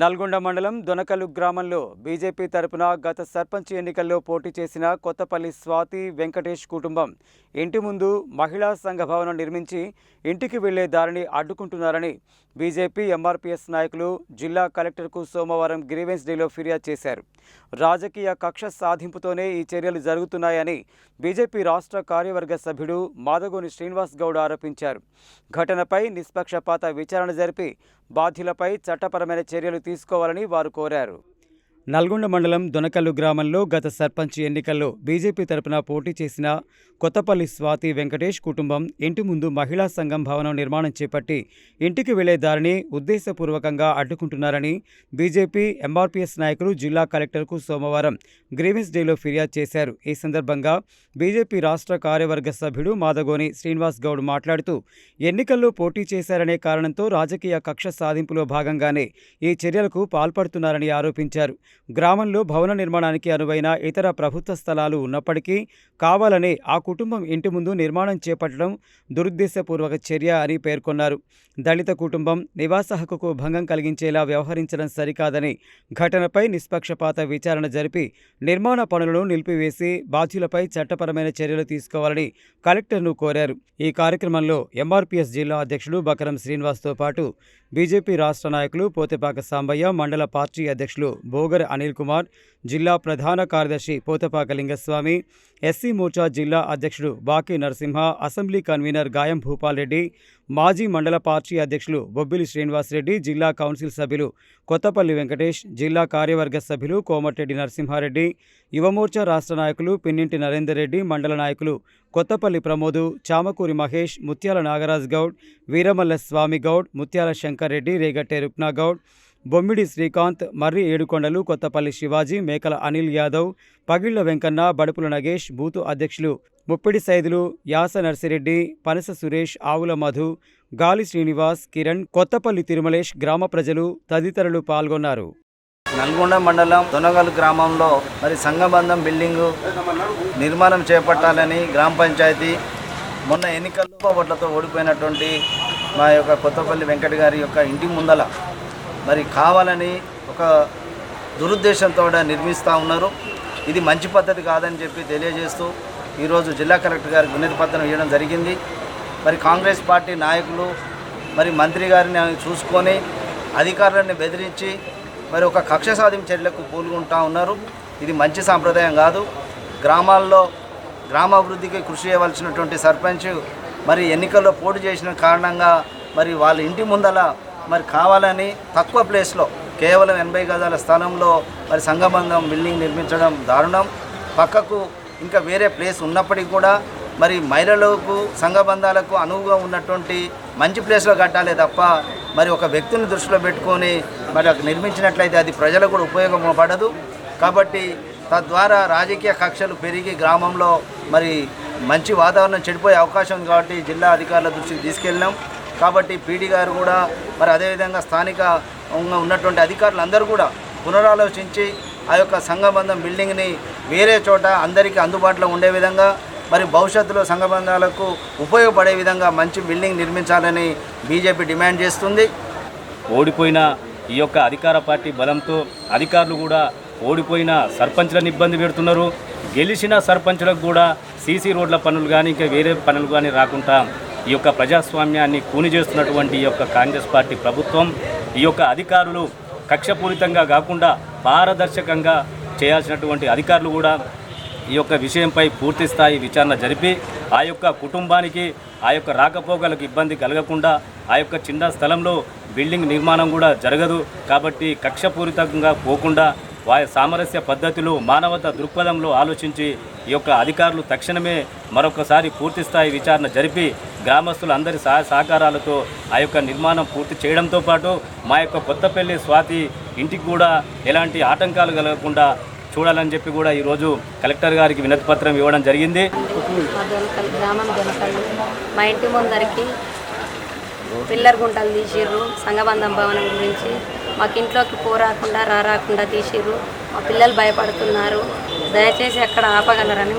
నల్గొండ మండలం దొనకలు గ్రామంలో బీజేపీ తరపున గత సర్పంచ్ ఎన్నికల్లో పోటీ చేసిన కొత్తపల్లి స్వాతి వెంకటేష్ కుటుంబం ఇంటి ముందు మహిళా సంఘ భవనం నిర్మించి ఇంటికి వెళ్లే దారిని అడ్డుకుంటున్నారని బీజేపీ ఎంఆర్పీఎస్ నాయకులు జిల్లా కలెక్టర్కు సోమవారం గ్రీవెన్స్ డేలో ఫిర్యాదు చేశారు. రాజకీయ కక్ష సాధింపుతోనే ఈ చర్యలు జరుగుతున్నాయని బీజేపీ రాష్ట్ర కార్యవర్గ సభ్యుడు మాదగోని శ్రీనివాస్ గౌడ్ ఆరోపించారు. ఘటనపై నిష్పక్షపాత విచారణ జరిపి బాధ్యులపై చట్టపరమైన చర్యలు తీసుకోవాలని వారు కోరారు. నల్గొండ మండలం దొనకల్లు గ్రామంలో గత సర్పంచ్ ఎన్నికల్లో బీజేపీ తరపున పోటీ చేసిన కొత్తపల్లి స్వాతి వెంకటేష్ కుటుంబం ఇంటి ముందు మహిళా సంఘం భవనం నిర్మాణం చేపట్టి ఇంటికి వెళ్లే దారిని ఉద్దేశపూర్వకంగా అడ్డుకుంటున్నారని బీజేపీ ఎంఆర్పీఎస్ నాయకులు జిల్లా కలెక్టర్కు సోమవారం గ్రీవెన్స్ డేలో ఫిర్యాదు చేశారు. ఈ సందర్భంగా బీజేపీ రాష్ట్ర కార్యవర్గ సభ్యుడు మాదగోని శ్రీనివాస్ గౌడ్ మాట్లాడుతూ ఎన్నికల్లో పోటీ చేశారనే కారణంతో రాజకీయ కక్ష సాధింపులో భాగంగానే ఈ చర్యలకు పాల్పడుతున్నారని ఆరోపించారు. గ్రామంలో భవన నిర్మాణానికి అనువైన ఇతర ప్రభుత్వ స్థలాలు ఉన్నప్పటికీ కావాలనే ఆ కుటుంబం ఇంటి ముందు నిర్మాణం చేపట్టడం దురుద్దేశపూర్వక చర్య అని పేర్కొన్నారు. దళిత కుటుంబం నివాస హక్కుకు భంగం కలిగించేలా వ్యవహరించడం సరికాదని, ఘటనపై నిష్పక్షపాత విచారణ జరిపి నిర్మాణ పనులను నిలిపివేసి బాధ్యులపై చట్టపరమైన చర్యలు తీసుకోవాలని కలెక్టర్ను కోరారు. ఈ కార్యక్రమంలో ఎంఆర్పీఎస్ జిల్లా అధ్యక్షుడు బకరం శ్రీనివాస్తో పాటు బీజేపీ రాష్ట్ర నాయకులు పోతేపాక సాంబయ్య, మండల పార్టీ అధ్యక్షులు బోగర్ అనిల్ కుమార్, జిల్లా ప్రధాన కార్యదర్శి పోతపాక లింగస్వామి, ఎస్సీ మోర్చా జిల్లా అధ్యక్షుడు బాకీ నరసింహ, అసెంబ్లీ కన్వీనర్ గాయం భూపాల్ రెడ్డి, మాజీ మండల పార్టీ అధ్యక్షులు బొబ్బిలి శ్రీనివాసరెడ్డి, జిల్లా కౌన్సిల్ సభ్యులు కొత్తపల్లి వెంకటేష్, జిల్లా కార్యవర్గ సభ్యులు కోమటిరెడ్డి నరసింహారెడ్డి, యువమోర్చా రాష్ట్ర నాయకులు పిన్నింటి నరేందర్ రెడ్డి, మండల నాయకులు కొత్తపల్లి ప్రమోదు, చామకూరి మహేష్, ముత్యాల నాగరాజ్ గౌడ్, వీరమల్ల స్వామి గౌడ్, ముత్యాల శంకర్ రెడ్డి, రేగట్టె రుక్నా గౌడ్, బొమ్మిడి శ్రీకాంత్, మర్రి ఏడుకొండలు, కొత్తపల్లి శివాజీ, మేకల అనిల్ యాదవ్, పగిళ్ల వెంకన్న, బడుపుల నగేష్, బూతు అధ్యక్షులు ముప్పిడి సైదులు, యాస నర్సిరెడ్డి, పనస సురేష్, ఆవుల మధు, గాలి శ్రీనివాస్, కిరణ్, కొత్తపల్లి తిరుమలేష్, గ్రామ ప్రజలు తదితరులు పాల్గొన్నారు. నల్గొండ మండలం దొనగల్ గ్రామంలో సంఘబంధం బిల్డింగు నిర్మాణం చేపట్టాలని గ్రామ పంచాయతీ మొన్న ఎన్నికల్లో ఓట్లతో ఓడిపోయినటువంటి మా యొక్క కొత్తపల్లి వెంకట గారి యొక్క ఇంటి ముందల కావాలని ఒక దురుద్దేశంతో నిర్మిస్తూ ఉన్నారు. ఇది మంచి పద్ధతి కాదని చెప్పి తెలియజేస్తూ ఈరోజు జిల్లా కలెక్టర్ గారికి వినతి పత్రం ఇవ్వడం జరిగింది. కాంగ్రెస్ పార్టీ నాయకులు మంత్రి గారిని చూసుకొని అధికారులను బెదిరించి ఒక కక్ష సాధింపు చర్యలకు పూనుకుంటూ ఉన్నారు. ఇది మంచి సాంప్రదాయం కాదు. గ్రామాల్లో గ్రామాభివృద్ధికి కృషి చేయవలసినటువంటి సర్పంచ్ ఎన్నికల్లో పోటీ చేసిన కారణంగా వాళ్ళ ఇంటి ముందల కావాలని తక్కువ ప్లేస్లో కేవలం 80 గజాల స్థలంలో సంఘబంధం బిల్డింగ్ నిర్మించడం దారుణం. పక్కకు ఇంకా వేరే ప్లేస్ ఉన్నప్పటికీ కూడా మహిళలకు సంఘబంధాలకు అనువుగా ఉన్నటువంటి మంచి ప్లేస్లో కట్టాలి తప్ప ఒక వ్యక్తిని దృష్టిలో పెట్టుకొని నిర్మించినట్లయితే అది ప్రజలకు కూడా ఉపయోగపడదు. కాబట్టి తద్వారా రాజకీయ కక్షలు పెరిగి గ్రామంలో మంచి వాతావరణం చెడిపోయే అవకాశం ఉంది. కాబట్టి జిల్లా అధికారుల దృష్టికి తీసుకెళ్ళినాం. కాబట్టి పీడీ గారు కూడా అదేవిధంగా స్థానిక ఉన్నటువంటి అధికారులందరూ కూడా పునరాలోచించి ఆ యొక్క సంఘబంధం బిల్డింగ్ని వేరే చోట అందరికీ అందుబాటులో ఉండే విధంగా భవిష్యత్తులో సంఘబంధాలకు ఉపయోగపడే విధంగా మంచి బిల్డింగ్ నిర్మించాలని బీజేపీ డిమాండ్ చేస్తుంది. ఓడిపోయిన ఈ యొక్క అధికార పార్టీ బలంతో అధికారులు కూడా ఓడిపోయిన సర్పంచ్లను ఇబ్బంది పెడుతున్నారు. గెలిచిన సర్పంచ్లకు కూడా సీసీ రోడ్ల పనులు కానీ ఇంకా వేరే పనులు కానీ రాకుండా ఈ యొక్క ప్రజాస్వామ్యాన్ని కూని చేస్తున్నటువంటి ఈ యొక్క కాంగ్రెస్ పార్టీ ప్రభుత్వం, ఈ యొక్క అధికారులు కక్షపూరితంగా కాకుండా పారదర్శకంగా చేయాల్సినటువంటి అధికారులు కూడా ఈ యొక్క విషయంపై పూర్తి స్థాయి విచారణ జరిపి ఆ యొక్క కుటుంబానికి ఆ యొక్క రాకపోకలకు ఇబ్బంది కలగకుండా ఆ యొక్క చిన్న స్థలంలో బిల్డింగ్ నిర్మాణం కూడా జరగదు. కాబట్టి కక్షపూరితంగా పోకుండా వారి సామరస్య పద్ధతిలో మానవత దృక్పథంలో ఆలోచించి ఈ యొక్క అధికారులు తక్షణమే మరొకసారి పూర్తిస్థాయి విచారణ జరిపి గ్రామస్తులందరి సహకారాలతో ఆ యొక్క నిర్మాణం పూర్తి చేయడంతో పాటు మా యొక్క కొత్తపల్లి స్వాతి ఇంటికి కూడా ఎలాంటి ఆటంకాలు కలగకుండా చూడాలని చెప్పి కూడా ఈరోజు కలెక్టర్ గారికి వినతి పత్రం ఇవ్వడం జరిగింది. గ్రామం దొనకల్లు మా ఇంటి ముందరికి పిల్లర్ గుంటలు తీసిర్రు. సంఘబంధం భవనం గురించి మాకు ఇంట్లోకి పోరాకుండా రాకుండా తీసిర్రు. మా పిల్లలు భయపడుతున్నారు. దయచేసి అక్కడ ఆపగలరని